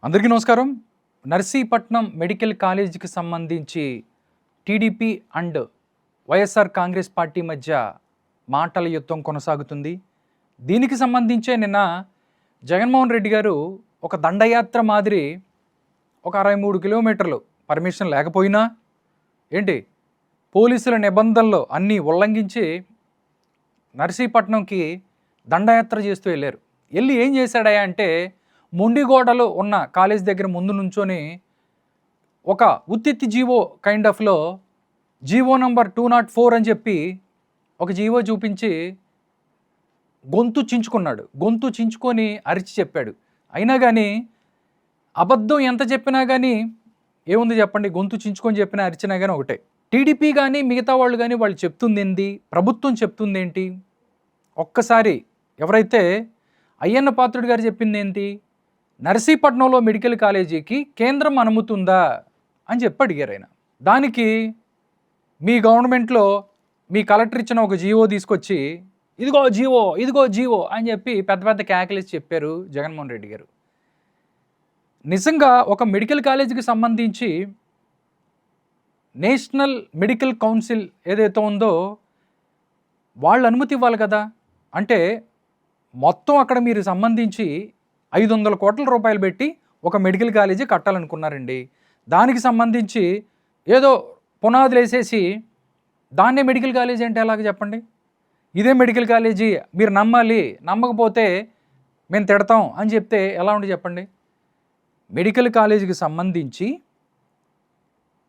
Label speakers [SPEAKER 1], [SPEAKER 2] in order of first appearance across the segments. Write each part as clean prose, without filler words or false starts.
[SPEAKER 1] అందరికీ నమస్కారం. నర్సీపట్నం మెడికల్ కాలేజీకి సంబంధించి TDP and YSR Congress party మధ్య మాటల యుద్ధం కొనసాగుతుంది. దీనికి సంబంధించే నిన్న జగన్మోహన్ రెడ్డి గారు ఒక దండయాత్ర మాదిరి ఒక 63 కిలోమీటర్లు పర్మిషన్ లేకపోయినా పోలీసుల నిబంధనలు అన్నీ ఉల్లంఘించి నర్సీపట్నంకి దండయాత్ర చేస్తూ వెళ్ళారు. వెళ్ళి ఏం చేశాడయా అంటే మొండిగోడలు ఉన్న కాలేజ్ దగ్గర ముందు నుంచొని ఒక ఉత్తిత్తి జీవో కైండ్ ఆఫ్లో జీవో నంబర్ 204 అని చెప్పి ఒక జీవో చూపించి గొంతు చించుకున్నాడు. గొంతు చించుకొని అరిచి చెప్పాడు. అయినా కానీ అబద్ధం ఎంత చెప్పినా కానీ ఏముంది చెప్పండి, గొంతు చించుకొని చెప్పినా అరిచినా కానీ ఒకటే. టీడీపీ కానీ మిగతా వాళ్ళు కానీ వాళ్ళు చెప్తుంది ఏంటి, ప్రభుత్వం చెప్తుంది ఏంటి? ఒక్కసారి ఎవరైతే అయ్యన్న పాత్రుడు గారు చెప్పింది ఏంటి, నర్సీపట్నంలో మెడికల్ కాలేజీకి కేంద్రం అనుమతుందా అని చెప్పి అడిగారు ఆయన. దానికి మీ గవర్నమెంట్లో మీ కలెక్టర్ ఇచ్చిన ఒక జీవో తీసుకొచ్చి ఇదిగో జీవో అని చెప్పి పెద్ద పెద్ద క్యాకులేసి చెప్పారు జగన్మోహన్ రెడ్డి గారు. నిజంగా ఒక మెడికల్ కాలేజీకి సంబంధించి నేషనల్ మెడికల్ కౌన్సిల్ ఏదైతే ఉందో వాళ్ళు అనుమతి ఇవ్వాలి కదా. అంటే మొత్తం అక్కడ మీరు సంబంధించి 500 కోట్ల రూపాయలు పెట్టి ఒక మెడికల్ కాలేజీ కట్టాలనుకున్నారండి. దానికి సంబంధించి ఏదో పునాదులు వేసేసి దాన్నే మెడికల్ కాలేజీ అంటే ఎలాగ చెప్పండి? ఇదే మెడికల్ కాలేజీ మీరు నమ్మాలి, నమ్మకపోతే మేము తిడతాం అని చెప్తే ఎలా ఉండి చెప్పండి? మెడికల్ కాలేజీకి సంబంధించి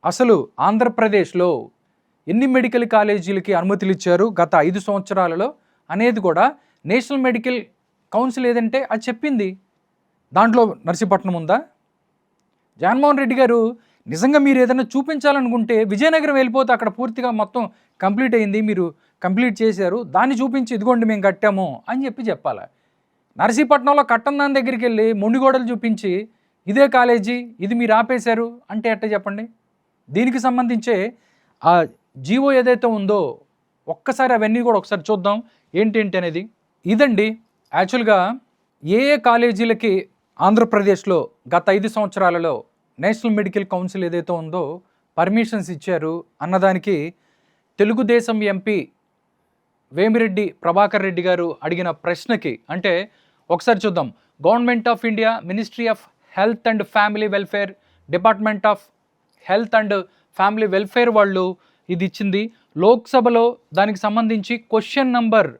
[SPEAKER 1] అసలు ఆంధ్రప్రదేశ్లో ఎన్ని మెడికల్ కాలేజీలకి అనుమతులు ఇచ్చారు గత 5 సంవత్సరాలలో అనేది కూడా నేషనల్ మెడికల్ కౌన్సిల్ ఏదంటే అది చెప్పింది. దాంట్లో నర్సీపట్నం ఉందా? జగన్మోహన్ రెడ్డి గారు నిజంగా మీరు ఏదైనా చూపించాలనుకుంటే విజయనగరం వెళ్ళిపోతే అక్కడ పూర్తిగా మొత్తం కంప్లీట్ అయింది, మీరు కంప్లీట్ చేశారు, దాన్ని చూపించి ఇదిగోండి మేము కట్టాము అని చెప్పాలి. నర్సీపట్నంలో కట్టం దాని దగ్గరికి వెళ్ళి మొండిగోడలు చూపించి ఇదే కాలేజీ, ఇది మీరు ఆపేశారు అంటే ఎట్ట చెప్పండి? దీనికి సంబంధించే ఆ జీవో ఏదైతే ఉందో ఒక్కసారి అవన్నీ కూడా ఒకసారి చూద్దాం ఏంటి అనేది. ఇదండి యాక్చువల్గా ఏ కాలేజీలకి ఆంధ్రప్రదేశ్లో గత 5 సంవత్సరాలలో నేషనల్ మెడికల్ కౌన్సిల్ ఏదైతే ఉందో పర్మిషన్స్ ఇచ్చారు అన్నదానికి తెలుగుదేశం ఎంపీ వేమిరెడ్డి ప్రభాకర్ రెడ్డి గారు అడిగిన ప్రశ్నకి అంటే ఒకసారి చూద్దాం. Government of India, ministry of health and family welfare, department of health and family welfare వాళ్ళు ఇది ఇచ్చింది. లోక్సభలో దానికి సంబంధించి క్వశ్చన్ నంబర్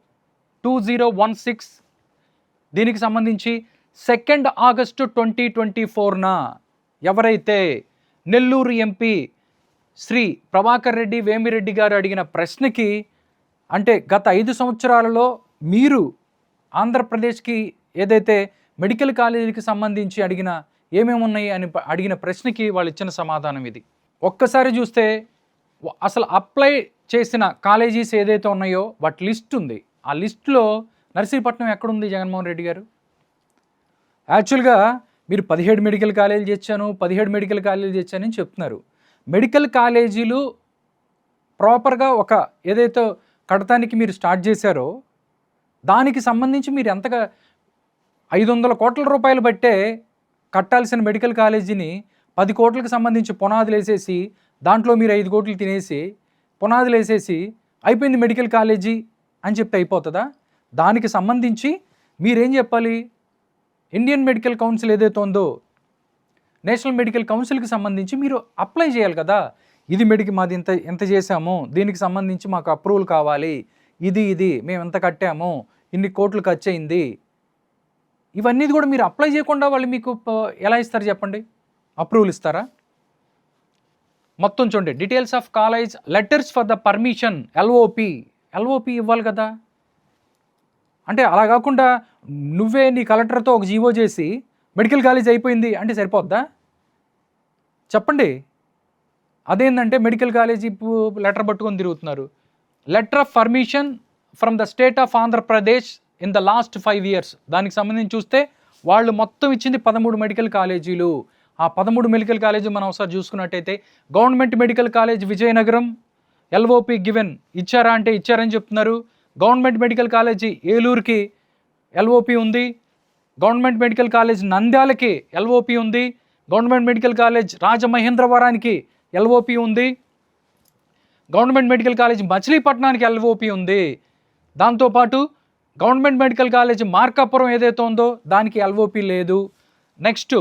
[SPEAKER 1] 2016 దీనికి సంబంధించి 2 ఆగస్టు 2024న ఎవరైతే నెల్లూరు ఎంపీ శ్రీ ప్రభాకర్ రెడ్డి వేమిరెడ్డి గారు అడిగిన ప్రశ్నకి అంటే గత 5 సంవత్సరాలలో మీరు ఆంధ్రప్రదేశ్కి ఏదైతే మెడికల్ కాలేజీకి సంబంధించి అడిగిన ఏమేమి ఉన్నాయి అని అడిగిన ప్రశ్నకి వాళ్ళు ఇచ్చిన సమాధానం ఇది. ఒక్కసారి చూస్తే అసలు అప్లై చేసిన కాలేజీస్ ఏదైతే ఉన్నాయో వాటి లిస్ట్ ఉంది. ఆ లిస్టులో నర్సీపట్నం ఎక్కడుంది జగన్మోహన్ రెడ్డి గారు? యాక్చువల్గా మీరు 17 మెడికల్ కాలేజీలు తెచ్చాను, 17 మెడికల్ కాలేజీలు తెచ్చానని చెప్తున్నారు. మెడికల్ కాలేజీలు ప్రాపర్గా ఒక ఏదైతే కడతానికి మీరు స్టార్ట్ చేశారో దానికి సంబంధించి మీరు ఎంతగా 500 కోట్ల రూపాయలు బట్టే కట్టాల్సిన మెడికల్ కాలేజీని 10 కోట్లకు సంబంధించి పునాదులు వేసేసి దాంట్లో మీరు 5 కోట్లు తినేసి పునాదులు వేసేసి అయిపోయింది మెడికల్ కాలేజీ అని చెప్తే అయిపోతుందా? దానికి సంబంధించి మీరేం చెప్పాలి? ఇండియన్ మెడికల్ కౌన్సిల్ ఏదైతే ఉందో నేషనల్ మెడికల్ కౌన్సిల్కి సంబంధించి మీరు అప్లై చేయాలి కదా. ఇది మాది ఎంత చేసాము, దీనికి సంబంధించి మాకు అప్రూవల్ కావాలి, ఇది మేము ఎంత కట్టాము, ఇన్ని కోట్లు ఖర్చు అయింది, ఇవన్నీ కూడా మీరు అప్లై చేయకుండా వాళ్ళు మీకు ఎలా ఇస్తారు చెప్పండి? అప్రూవల్ ఇస్తారా? మొత్తం చూడండి, details of college, letters for the permission, LOP ఇవ్వాలి కదా. అంటే అలా కాకుండా నువ్వే నీ కలెక్టర్తో ఒక జీవో చేసి మెడికల్ కాలేజ్ అయిపోయింది అంటే సరిపోద్దా చెప్పండి? అదేంటంటే మెడికల్ కాలేజీ లెటర్ పట్టుకొని తిరుగుతున్నారు. Letter of permission from the state of Andhra Pradesh in the last 5 years దానికి సంబంధించి చూస్తే వాళ్ళు మొత్తం ఇచ్చింది 13 మెడికల్ కాలేజీలు. ఆ 13 మెడికల్ కాలేజీ మనం ఒకసారి చూసుకున్నట్టయితే government medical college Vizianagaram LOP given ఇచ్చారా అంటే ఇచ్చారని చెప్తున్నారు. గవర్నమెంట్ మెడికల్ కాలేజీ ఏలూరుకి ఎల్ఓపి ఉంది. గవర్నమెంట్ మెడికల్ కాలేజ్ నంద్యాలకి ఎల్ఓపి ఉంది, గవర్నమెంట్ మెడికల్ కాలేజ్ రాజమహేంద్రవరానికి ఎల్ఓపి ఉంది, గవర్నమెంట్ మెడికల్ కాలేజ్ మచిలీపట్నానికి ఎల్ఓపి ఉంది. దాంతోపాటు గవర్నమెంట్ మెడికల్ కాలేజ్ మార్కాపురం ఏదైతే ఉందో దానికి ఎల్ఓపి లేదు. Next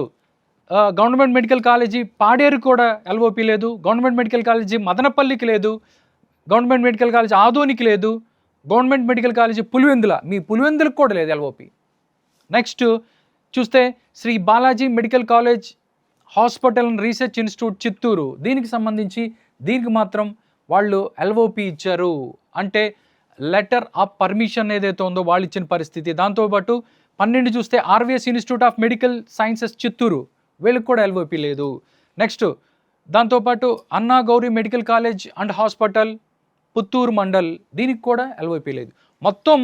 [SPEAKER 1] government medical college Paderu కూడా ఎల్ఓపి లేదు, గవర్నమెంట్ మెడికల్ కాలేజీ మదనపల్లికి లేదు, గవర్నమెంట్ మెడికల్ కాలేజ్ ఆదోనికి లేదు, గవర్నమెంట్ మెడికల్ కాలేజీ పులివెందుల, మీ పులివెందులకు కూడా లేదు ఎల్ఓపి. నెక్స్ట్ చూస్తే Shri Balaji medical college hospital and research institute Chittoor, దీనికి సంబంధించి దీనికి మాత్రం వాళ్ళు ఎల్ఓపి ఇచ్చారు. అంటే లెటర్ ఆఫ్ పర్మిషన్ ఏదైతే ఉందో వాళ్ళు ఇచ్చిన పరిస్థితి. దాంతోపాటు 12 చూస్తే RVS institute of medical sciences Chittoor, వీళ్ళకి కూడా ఎల్ఓపి లేదు. నెక్స్ట్ దాంతోపాటు అన్నా Gauri medical college and hospital Puttur mandal, దీనికి కూడా ఎల్ఓపి లేదు. మొత్తం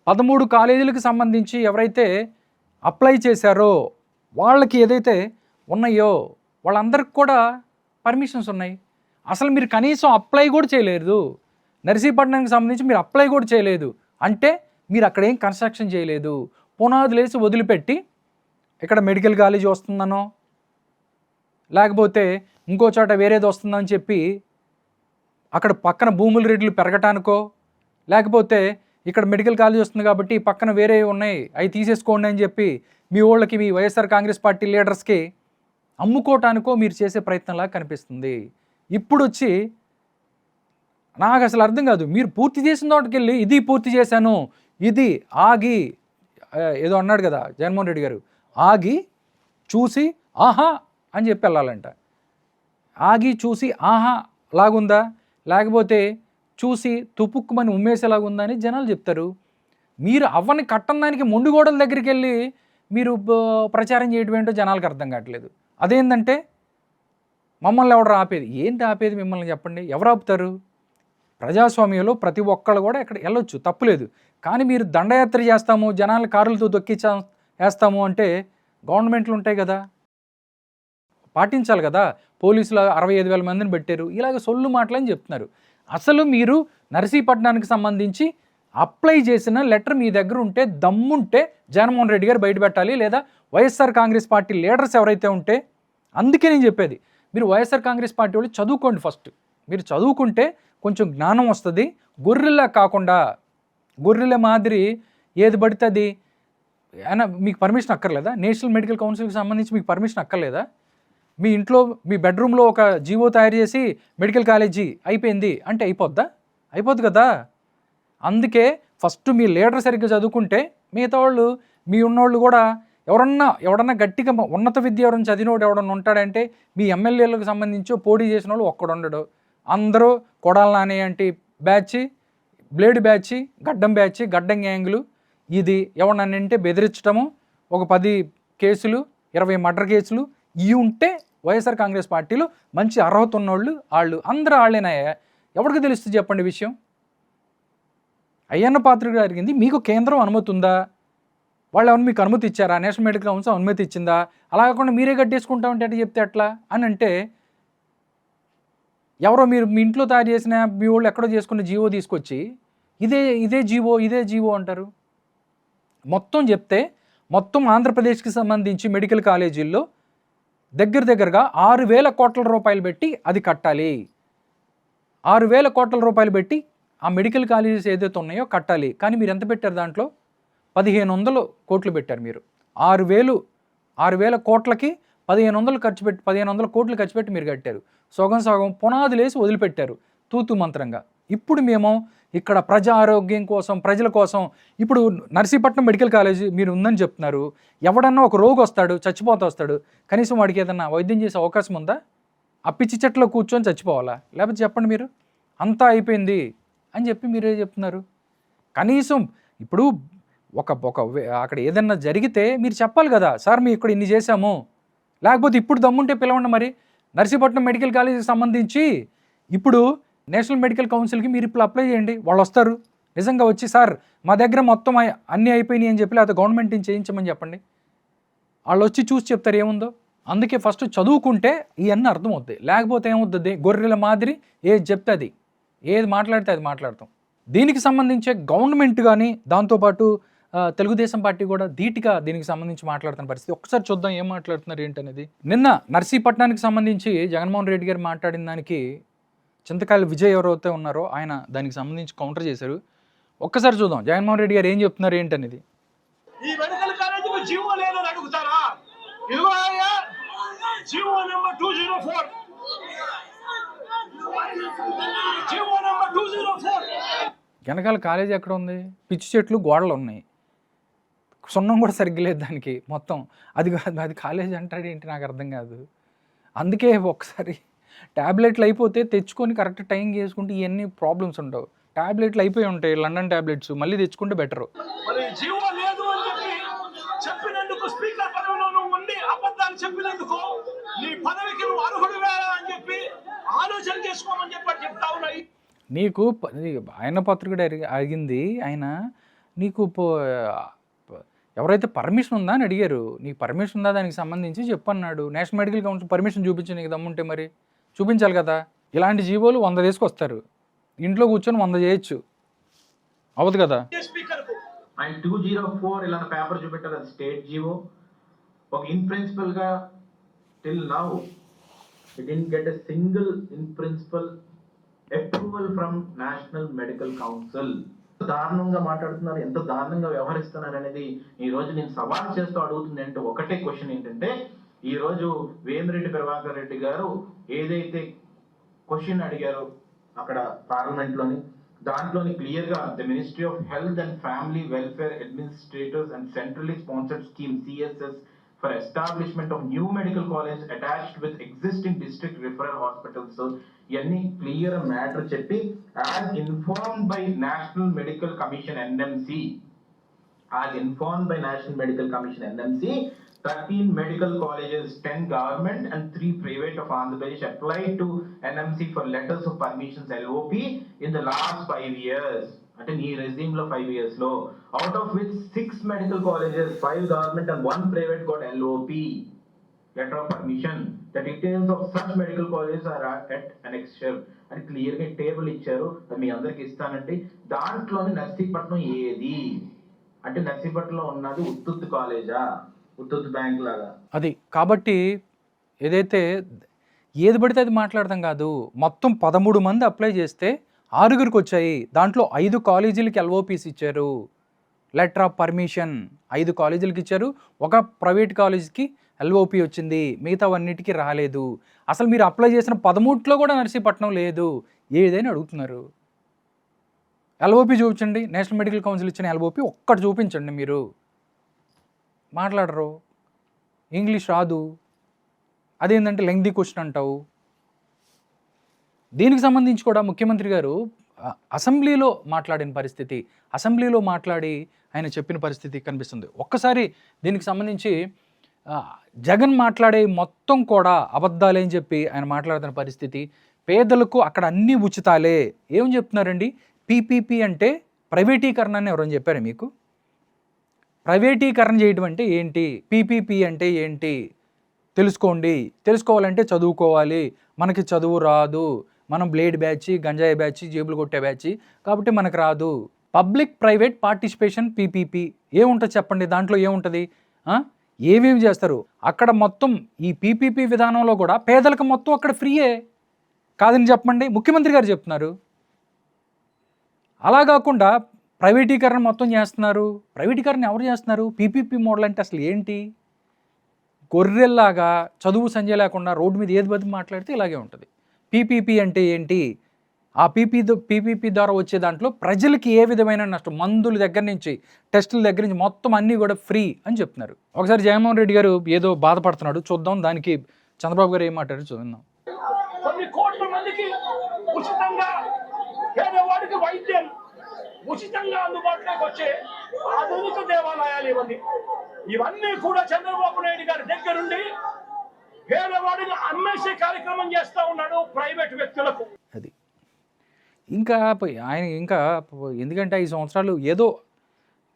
[SPEAKER 1] 13 కాలేజీలకు సంబంధించి ఎవరైతే అప్లై చేశారో వాళ్ళకి ఏదైతే ఉన్నాయో వాళ్ళందరికి కూడా పర్మిషన్స్ ఉన్నాయి. అసలు మీరు కనీసం అప్లై కూడా చేయలేదు. నర్సీపట్నానికి సంబంధించి మీరు అప్లై కూడా చేయలేదు అంటే మీరు అక్కడ ఏం కన్స్ట్రక్షన్ చేయలేదు. పునాదులు వేసి వదిలిపెట్టి ఇక్కడ మెడికల్ కాలేజీ వస్తుందనో లేకపోతే ఇంకో చోట వేరేది వస్తుందని చెప్పి అక్కడ పక్కన భూముల రేట్లు పెరగటానికో లేకపోతే ఇక్కడ మెడికల్ కాలేజ్ వస్తుంది కాబట్టి పక్కన వేరే ఉన్నాయి అవి తీసేసుకోండి అని చెప్పి మీ వాళ్ళకి, మీ వైఎస్ఆర్ కాంగ్రెస్ పార్టీ లీడర్స్కి అమ్ముకోవటానికో మీరు చేసే ప్రయత్నంలా కనిపిస్తుంది. ఇప్పుడు వచ్చి నాకు అసలు అర్థం కాదు, మీరు పూర్తి చేసిన తోటకి వెళ్ళి ఇది పూర్తి చేశాను, ఇది ఆగి ఏదో అన్నాడు కదా జగన్మోహన్ రెడ్డి గారు, ఆగి చూసి ఆహా అని చెప్పి వెళ్ళాలంట. ఆగి చూసి ఆహా లాగుందా లేకపోతే చూసి తుపుక్కుమని ఉమ్మేసేలాగుందా అని జనాలు చెప్తారు. మీరు అవ్వని కట్టం దానికి మొండిగోడల దగ్గరికి వెళ్ళి మీరు ప్రచారం చేయడం ఏంటో జనాలకు అర్థం కావట్లేదు. అదేంటంటే మమ్మల్ని ఎవరు ఆపేది, ఏంటి ఆపేది మిమ్మల్ని చెప్పండి, ఎవరు ఆపుతారు? ప్రజాస్వామ్యంలో ప్రతి ఒక్కళ్ళు కూడా ఇక్కడ వెళ్ళొచ్చు, తప్పులేదు. కానీ మీరు దండయాత్ర చేస్తాము, జనాలు కారులతో వేస్తాము అంటే గవర్నమెంట్లు ఉంటాయి కదా, పాటించాలి కదా. పోలీసులు 65,000 మందిని పెట్టారు, ఇలాగ సొల్లు మాటలని చెప్తున్నారు. అసలు మీరు నర్సీపట్నానికి సంబంధించి అప్లై చేసిన లెటర్ మీ దగ్గర ఉంటే దమ్ముంటే జగన్మోహన్ రెడ్డి గారు బయట పెట్టాలి, లేదా వైఎస్ఆర్ కాంగ్రెస్ పార్టీ లీడర్స్ ఎవరైతే ఉంటే. అందుకే నేను చెప్పేది, మీరు వైఎస్ఆర్ కాంగ్రెస్ పార్టీ వాళ్ళు చదువుకోండి. ఫస్ట్ మీరు చదువుకుంటే కొంచెం జ్ఞానం వస్తుంది. గొర్రెలా కాకుండా గొర్రెల మాదిరి ఏది పడితే అది అయినా మీకు పర్మిషన్ అక్కర్లేదా? నేషనల్ మెడికల్ కౌన్సిల్కి సంబంధించి మీకు పర్మిషన్ అక్కర్లేదా? మీ ఇంట్లో మీ బెడ్రూమ్లో ఒక జీవో తయారు చేసి మెడికల్ కాలేజీ అయిపోయింది అంటే అయిపోద్ది కదా. అందుకే ఫస్ట్ మీ లీడర్ సరిగ్గా చదువుకుంటే మిగతా వాళ్ళు, మీ ఉన్నోళ్ళు కూడా ఎవడన్నా గట్టిగా ఉన్నత విద్య ఎవరైనా చదివినోడు ఎవడన్నా ఉంటాడంటే మీ ఎమ్మెల్యేలకు సంబంధించి పోటీ చేసిన వాళ్ళు ఒక్కడు ఉండడు. అందరూ కొడాల నాని అంటే బ్యాచ్, బ్లేడ్ బ్యాచ్, గడ్డం బ్యాచ్, గడ్డం గ్యాంగులు. ఇది ఎవరన్నంటే బెదిరించడము, ఒక 10 కేసులు 20 మర్డర్ కేసులు ఇవి ఉంటే వైఎస్ఆర్ కాంగ్రెస్ పార్టీలో మంచి అర్హత ఉన్నోళ్ళు వాళ్ళు అందరూ వాళ్ళేనాయా. ఎవరికి తెలుస్తుంది చెప్పండి విషయం? అయ్యన్న పాత్రుడు జరిగింది, మీకు కేంద్రం అనుమతి ఉందా? వాళ్ళు ఏమన్నా మీకు అనుమతి ఇచ్చారా? నేషనల్ మెడికల్ కౌన్సిల్ అనుమతి ఇచ్చిందా? అలా కాకుండా మీరే కట్టేసుకుంటామంటే అంటే చెప్తే ఎట్లా అని అంటే, ఎవరో మీరు మీ ఇంట్లో తయారు చేసిన మీ వాళ్ళు ఎక్కడో చేసుకున్న జీవో తీసుకొచ్చి ఇదే జీవో అంటారు. మొత్తం చెప్తే మొత్తం ఆంధ్రప్రదేశ్కి సంబంధించి మెడికల్ కాలేజీల్లో దగ్గరగా 6,000 కోట్ల రూపాయలు పెట్టి అది కట్టాలి. 6,000 కోట్ల రూపాయలు పెట్టి ఆ మెడికల్ కాలేజెస్ ఏదైతే ఉన్నాయో కట్టాలి. కానీ మీరు ఎంత పెట్టారు? దాంట్లో 1,500 కోట్లు పెట్టారు మీరు. 6,000 కోట్లకి 1,500 కోట్లు ఖర్చు పెట్టి మీరు కట్టారు. సగం పునాదులేసి వదిలిపెట్టారు తూతు మంత్రంగా. ఇప్పుడు మేము ఇక్కడ ప్రజా ఆరోగ్యం కోసం, ప్రజల కోసం, ఇప్పుడు నర్సీపట్నం మెడికల్ కాలేజీ మీరు ఉందని చెప్తున్నారు. ఎవడన్నా ఒక రోగి వస్తాడు, చచ్చిపోతా వస్తాడు, కనీసం వాడికి ఏదన్నా వైద్యం చేసే అవకాశం ఉందా? ఆ పిచ్చి చెట్లో కూర్చొని చచ్చిపోవాలా? లేకపోతే చెప్పండి మీరు, అంతా అయిపోయింది అని చెప్పి మీరే చెప్తున్నారు. కనీసం ఇప్పుడు ఒక అక్కడ ఏదన్నా జరిగితే మీరు చెప్పాలి కదా, సార్ మేము ఇక్కడ ఇన్ని చేశాము, లేకపోతే ఇప్పుడు దమ్ముంటే పిలవండి. మరి నర్సీపట్నం మెడికల్ కాలేజీకి సంబంధించి ఇప్పుడు నేషనల్ మెడికల్ కౌన్సిల్కి మీరు ఇప్పుడు అప్లై చేయండి, వాళ్ళు వస్తారు. నిజంగా వచ్చి సార్ మా దగ్గర మొత్తం అన్నీ అయిపోయినాయి అని చెప్పి లేకపోతే గవర్నమెంట్ నుంచి చేయించమని చెప్పండి. వాళ్ళు వచ్చి చూసి చెప్తారు ఏముందో. అందుకే ఫస్ట్ చదువుకుంటే ఇవన్నీ అర్థమవుతాయి. లేకపోతే ఏమవుతుంది, గొర్రెల మాదిరి ఏది చెప్తే అది, ఏది మాట్లాడితే అది మాట్లాడతాం. దీనికి సంబంధించే గవర్నమెంట్ కానీ దాంతోపాటు తెలుగుదేశం పార్టీ కూడా ధీటుగా దీనికి సంబంధించి మాట్లాడుతున్న పరిస్థితి. ఒక్కసారి చూద్దాం ఏం మాట్లాడుతున్నారు ఏంటనేది. నిన్న నర్సీపట్నానికి సంబంధించి జగన్మోహన్ రెడ్డి గారు మాట్లాడిన దానికి చింతకాయల విజయ్ ఎవరైతే ఉన్నారో ఆయన దానికి సంబంధించి కౌంటర్ చేశారు. ఒక్కసారి చూద్దాం జగన్మోహన్ రెడ్డి గారు ఏం చెప్తున్నారు ఏంటనేది.
[SPEAKER 2] ఈ మెడికల్ కాలేజీకి జీవో లేదని అడుగుతారా? ఇదిగో జీవో నెంబర్ 204, జీవో నెంబర్ 204.
[SPEAKER 1] వెనకాల కాలేజీ ఎక్కడ ఉంది? పిచ్చి చెట్లు గోడలు ఉన్నాయి, సున్నం కూడా సరిగ్గా లేదు దానికి మొత్తం. అది కాదు, అది కాలేజీ అంటాడు ఏంటి నాకు అర్థం కాదు. అందుకే ఒకసారి ట్యాబ్లెట్లు అయిపోతే తెచ్చుకొని కరెక్ట్ టైం చేసుకుంటే ఇవన్నీ ప్రాబ్లమ్స్ ఉండవు. ట్యాబ్లెట్లు అయిపోయి ఉంటాయి, లండన్ ట్యాబ్లెట్స్, మళ్ళీ తెచ్చుకుంటే బెటరు.
[SPEAKER 2] మరి జీవో లేదు అని చెప్పినందుకు స్పీకర్ పదవిలో నువ్వు ఉండి అబద్ధాలు చెప్పినందుకు నీ పదవికి నువ్వు అర్హుడివే అని చెప్పి ఆలోచన చేసుకోమని చెప్తా ఉన్నాయి.
[SPEAKER 1] నీకు ఆయన పత్రిక అడిగింది ఆయన, నీకు ఎవరైతే పర్మిషన్ ఉందా అని అడిగారు. నీకు పర్మిషన్ ఉందా దానికి సంబంధించి చెప్పన్నాడు. నేషనల్ మెడికల్ కౌన్సిల్ పర్మిషన్ చూపించి నీకు దమ్ముంటే మరి చూపించాలి కదా. ఇలాంటి జీవోలు 100 తీసుకొస్తారు, ఇంట్లో కూర్చొని 100 చేయొచ్చు, అవ్వదు కదా.
[SPEAKER 3] ఆయన 204 ఇలా పేపర్ చూపెట్టారు, అది స్టేట్ జీవో. ఒక ఇన్ ప్రిన్సిపల్ గా till now it didn't get a single in principle approval from national medical council. దారుణంగా మాట్లాడుతున్నారు, ఎంత దారుణంగా వ్యవహరిస్తున్నారు అనేది ఈ రోజు నేను సవాల్ చేస్తూ అడుగుతుంది. అంటే ఒకటే క్వశ్చన్ ఏంటంటే, ఈ రోజు వేమిరెడ్డి ప్రభాకర్ రెడ్డి గారు ఏదైతే క్వశ్చన్ అడిగారో అక్కడ పార్లమెంట్ లోని, దాంట్లోని క్లియర్ గా the ministry of health and family welfare administrators and centrally sponsored scheme CSS for establishment of new medical college attached with existing district referral hospitals. So yani clear matter చెప్పి as informed by National Medical Commission NMC, as informed by National Medical Commission NMC, 13 medical colleges, 10 government and 3 private of Andhra Pradesh applied to NMC for letters of permissions LOP in the last 5 years. అంటే నీ resume లో 5 years లో, out of which 6 medical colleges, 5 government and 1 private got LOP, letter of permission. The details of such medical colleges are at annexure అని clear గా table ఇచ్చారు. అది మీ అందరికి ఇస్తానండి. దాంట్లోని నర్సీపట్నం ఏది అంటే, నర్సీపట్నంలో ఉన్నది ఉత్తుత్తు కాలేజా, ఉత్తుత్తు బ్యాంక్ లాగా
[SPEAKER 1] అది. కాబట్టి ఏదైతే ఏది పడితే అది మాట్లాడతాం కాదు. మొత్తం 13 మంది అప్లై చేస్తే 6గురికి వచ్చాయి. దాంట్లో 5 కాలేజీలకి LOPs ఇచ్చారు, లెటర్ ఆఫ్ పర్మిషన్ 5 కాలేజీలకి ఇచ్చారు. ఒక ప్రైవేట్ కాలేజీకి LOP వచ్చింది, మిగతావన్నిటికీ రాలేదు. అసలు మీరు అప్లై చేసిన 13లో కూడా నర్సీపట్నం లేదు. ఏదైనా అడుగుతున్నారు. LOP చూపించండి, నేషనల్ మెడికల్ కౌన్సిల్ ఇచ్చిన LOP ఒక్కటి చూపించండి. మీరు మాట్లాడరు, ఇంగ్లీష్ రాదు, అదేంటంటే లెంగ్దీ క్వశ్చన్ అంటావు. దీనికి సంబంధించి కూడా ముఖ్యమంత్రి గారు అసెంబ్లీలో మాట్లాడిన పరిస్థితి, అసెంబ్లీలో మాట్లాడి ఆయన చెప్పిన పరిస్థితి కనిపిస్తుంది. ఒక్కసారి దీనికి సంబంధించి జగన్ మాట్లాడే మొత్తం కూడా అబద్ధాలే అని చెప్పి ఆయన మాట్లాడుతున్న పరిస్థితి. పేదలకు అక్కడ అన్నీ ఉచితాలే. ఏం చెప్తున్నారండి? PPP అంటే ప్రైవేటీకరణ అని ఎవరైనా చెప్పారా మీకు? ప్రైవేటీకరణ చేయడం అంటే ఏంటి? PPP అంటే ఏంటి తెలుసుకోండి. తెలుసుకోవాలంటే చదువుకోవాలి. మనకి చదువు రాదు, మనం బ్లేడ్ బ్యాచ్, గంజాయి బ్యాచ్, జేబులు కొట్టే బ్యాచ్, కాబట్టి మనకు రాదు. పబ్లిక్ ప్రైవేట్ పార్టిసిపేషన్ PPP ఏముంటుంది చెప్పండి? దాంట్లో ఏముంటుంది? ఏమేమి చేస్తారు అక్కడ? మొత్తం ఈ PPP విధానంలో కూడా పేదలకు మొత్తం అక్కడ ఫ్రీయే కాదని చెప్పండి, ముఖ్యమంత్రి గారు చెప్తున్నారు. అలా కాకుండా ప్రైవేటీకరణ మొత్తం చేస్తున్నారు. ప్రైవేటీకరణ ఎవరు చేస్తున్నారు? PPP మోడల్ అంటే అసలు ఏంటి? గొర్రెల్లాగా చదువు సంజయ్ లేకుండా రోడ్డు మీద ఏది బతి మాట్లాడితే ఇలాగే ఉంటుంది. PPP అంటే ఏంటి? ఆ PPP ద్వారా వచ్చే దాంట్లో ప్రజలకి ఏ విధమైన నష్టం, మందుల దగ్గర నుంచి టెస్టుల దగ్గర నుంచి మొత్తం అన్నీ కూడా ఫ్రీ అని చెప్తున్నారు. ఒకసారి జగన్మోహన్ రెడ్డి గారు ఏదో బాధపడుతున్నాడు, చూద్దాం దానికి చంద్రబాబు గారు ఏం మాట్లాడారు చూద్దాం.
[SPEAKER 2] కొన్ని కోట్ల మందికి ఉచితంగా పేదవాడికి వైద్యం ఉచితంగా అందుబాటులోకి వచ్చే ఆధునిక దేవాలయాలు ఇవన్నీ కూడా చంద్రబాబు నాయుడు గారి దగ్గరుండి పేదవాడిని అమ్మేసే కార్యక్రమం చేస్తూ ఉన్నాడు ప్రైవేట్ వ్యక్తులకు.
[SPEAKER 1] అది ఇంకా ఆయన ఇంకా ఎందుకంటే 5 సంవత్సరాలు ఏదో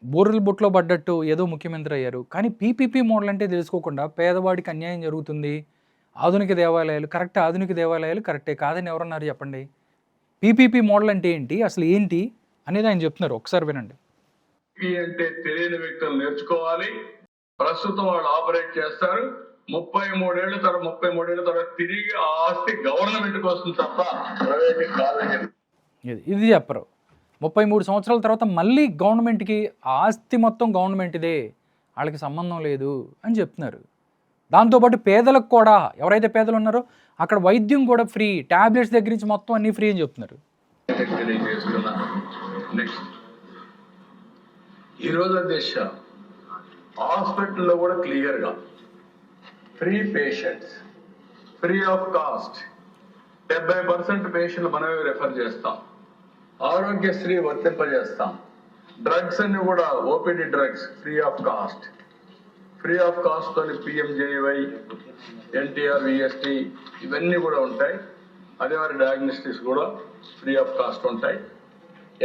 [SPEAKER 1] బోర్రెల బొట్లో పడ్డట్టు ఏదో ముఖ్యమంత్రి అయ్యారు. కానీ PPP మోడల్ అంటే తెలుసుకోకుండా పేదవాడికి అన్యాయం జరుగుతుంది. ఆధునిక దేవాలయాలు కరెక్టే, ఆధునిక దేవాలయాలు కరెక్టే కాదని ఎవరన్నారు చెప్పండి? PPP మోడల్ అంటే ఏంటి, అసలు ఏంటి అనేది ఆయన చెప్తున్నారు. ఒకసారి వినండి.
[SPEAKER 4] ఈ అంటే తెలియని వ్యక్తులు నేర్చుకోవాలి. ప్రస్తుతం వాళ్ళు ఆపరేట్ చేస్తారు. 33 ఏళ్ల తర్వాత తిరిగి ఆ ఆస్తి గవర్నమెంట్ కోసం తప్ప ప్రైవేట్ కాదని చెప్పి
[SPEAKER 1] ఇది చెప్పరు. 33 సంవత్సరాల తర్వాత మళ్ళీ గవర్నమెంట్కి ఆ ఆస్తి మొత్తం గవర్నమెంట్దే, వాళ్ళకి సంబంధం లేదు అని చెప్తున్నారు. దాంతోపాటు పేదలకు కూడా, ఎవరైతే పేదలు ఉన్నారో అక్కడ వైద్యం కూడా ఫ్రీ, ట్యాబ్లెట్స్ దగ్గర నుంచి మొత్తం అన్నీ ఫ్రీ అని చెప్తున్నారు.
[SPEAKER 4] తెలియజేస్తున్నా. నెక్స్ట్, ఈరోజు అధ్యక్ష హాస్పిటల్లో కూడా క్లియర్గా free patients, free of cost 70% పేషెంట్లు మనమే రెఫర్ చేస్తాం. ఆరోగ్యశ్రీ వర్తింపజేస్తాం. డ్రగ్స్ అన్ని కూడా OPD drugs free of cost. Free of cost తోని పిఎంజేవై, ఎన్టీఆర్, విఎస్టీ ఇవన్నీ కూడా ఉంటాయి. అదే మరి డయాగ్నోస్టిక్స్ కూడా ఫ్రీ ఆఫ్ కాస్ట్ ఉంటాయి.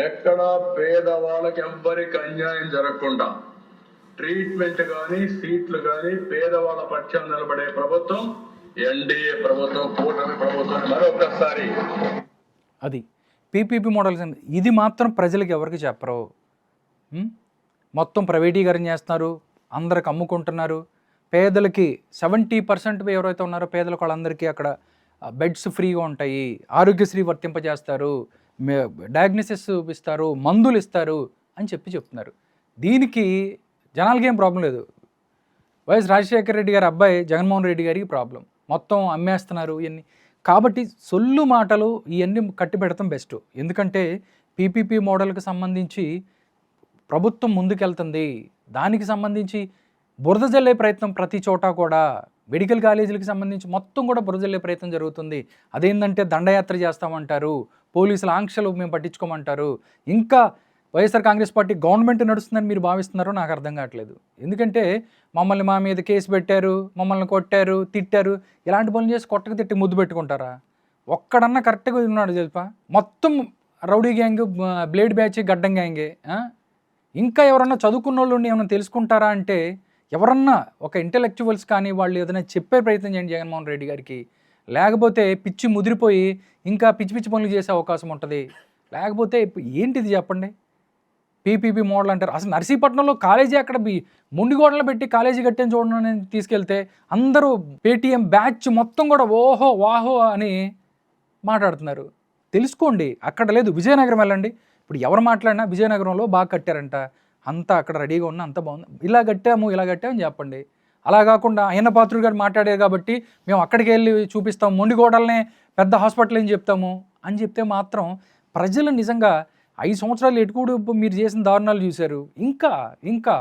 [SPEAKER 4] ఎక్కడ పేదవాళ్ళకి ఎవ్వరికి అన్యాయం జరగకుండా ట్రీట్మెంట్ కానీ సీట్లు కానీ పేదవాళ్ళ పక్షాన నిలబడే ప్రభుత్వం ఎన్డీఏ ప్రభుత్వం, కూటమి ప్రభుత్వం. మరొకసారి
[SPEAKER 1] అది పీపీపీ మోడల్స్. ఇది మాత్రం ప్రజలకు ఎవరికి చెప్పరు. మొత్తం ప్రైవేటీకరణ చేస్తున్నారు, అందరికి అమ్ముకుంటున్నారు. పేదలకి 70% ఎవరైతే ఉన్నారో పేదలకు వాళ్ళందరికీ అక్కడ బెడ్స్ ఫ్రీగా ఉంటాయి, ఆరోగ్యశ్రీ వర్తింపజేస్తారు, డయాగ్నోసిస్ ఇస్తారు, మందులు ఇస్తారు అని చెప్తున్నారు. దీనికి జనాలకి ఏం ప్రాబ్లం లేదు. వైఎస్ రాజశేఖర రెడ్డి గారి అబ్బాయి జగన్మోహన్ రెడ్డి గారికి ప్రాబ్లం. మొత్తం అమ్మేస్తున్నారు ఇవన్నీ. కాబట్టి సొల్లు మాటలు ఇవన్నీ కట్టి పెడతాం బెస్ట్. ఎందుకంటే పీపీపీ మోడల్కి సంబంధించి ప్రభుత్వం ముందుకెళ్తుంది. దానికి సంబంధించి బురద జల్లే ప్రయత్నం ప్రతి చోట కూడా, మెడికల్ కాలేజీలకు సంబంధించి మొత్తం కూడా బురద జల్లే ప్రయత్నం జరుగుతుంది. అదేంటంటే దండయాత్ర చేస్తామంటారు, పోలీసుల ఆంక్షలు మేము పట్టించుకోమంటారు. ఇంకా వైఎస్ఆర్ కాంగ్రెస్ పార్టీ గవర్నమెంట్ నడుస్తుందని మీరు భావిస్తున్నారో నాకు అర్థం కావట్లేదు. ఎందుకంటే మమ్మల్ని మా మీద కేసు పెట్టారు, మమ్మల్ని కొట్టారు, తిట్టారు, ఇలాంటి పనులు చేసి కొట్టకు తిట్టి ముద్దు పెట్టుకుంటారా? ఒక్కడన్నా కరెక్ట్గా ఉన్నాడు తెలుపా? మొత్తం రౌడీ గ్యాంగ్, బ్లేడ్ బ్యాచ్, గడ్డం గ్యాంగే. ఇంకా ఎవరన్నా చదువుకున్న వాళ్ళు ఏమైనా తెలుసుకుంటారా అంటే, ఎవరన్నా ఒక ఇంటెలెక్చువల్స్ కానీ వాళ్ళు ఏదైనా చెప్పే ప్రయత్నం చేయండి జగన్మోహన్ రెడ్డి గారికి. లేకపోతే పిచ్చి ముదిరిపోయి ఇంకా పిచ్చి పిచ్చి పనులు చేసే అవకాశం ఉంటుంది. లేకపోతే ఏంటిది చెప్పండి? పీపీపీ మోడల్ అంటారు. అసలు నర్సీపట్నంలో కాలేజీ అక్కడ ముండిగోడలు పెట్టి కాలేజీ కట్టని చూడండి తీసుకెళ్తే అందరూ పేటీఎం బ్యాచ్ మొత్తం కూడా ఓహో వాహో అని మాట్లాడుతున్నారు. తెలుసుకోండి. అక్కడ లేదు, విజయనగరం వెళ్ళండి. ఇప్పుడు ఎవరు మాట్లాడినా విజయనగరంలో బాగా కట్టారంట, అంతా అక్కడ రెడీగా ఉన్న, అంత బాగుంది, ఇలా కట్టామని చెప్పండి. అలా కాకుండా అయ్యన్న పాత్రుడు గారు మాట్లాడారు కాబట్టి మేము అక్కడికి వెళ్ళి చూపిస్తాం, మొండిగోడలనే పెద్ద హాస్పిటల్ అని చెప్తాము అని చెప్తే మాత్రం ప్రజలు నిజంగా 5 సంవత్సరాలు ఎటుకూడు మీరు చేసిన దారుణాలు చూశారు. ఇంకా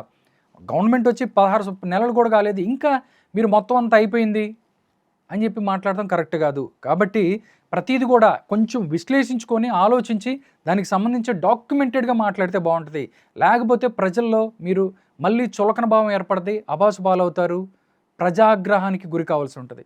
[SPEAKER 1] గవర్నమెంట్ వచ్చి 16 నెలలు కూడా కాలేదు, ఇంకా మీరు మొత్తం అంతా అయిపోయింది అని చెప్పి మాట్లాడటం కరెక్ట్ కాదు. కాబట్టి ప్రతిదీ కూడా కొంచెం విశ్లేషించుకొని ఆలోచించి దానికి సంబంధించి డాక్యుమెంటెడ్గా మాట్లాడితే బాగుంటుంది. లేకపోతే ప్రజల్లో మీరు మళ్ళీ చులకన భావం ఏర్పడుతుంది, అబాసు పాలవుతారు, ప్రజాగ్రహానికి గురి కావాల్సి ఉంటుంది.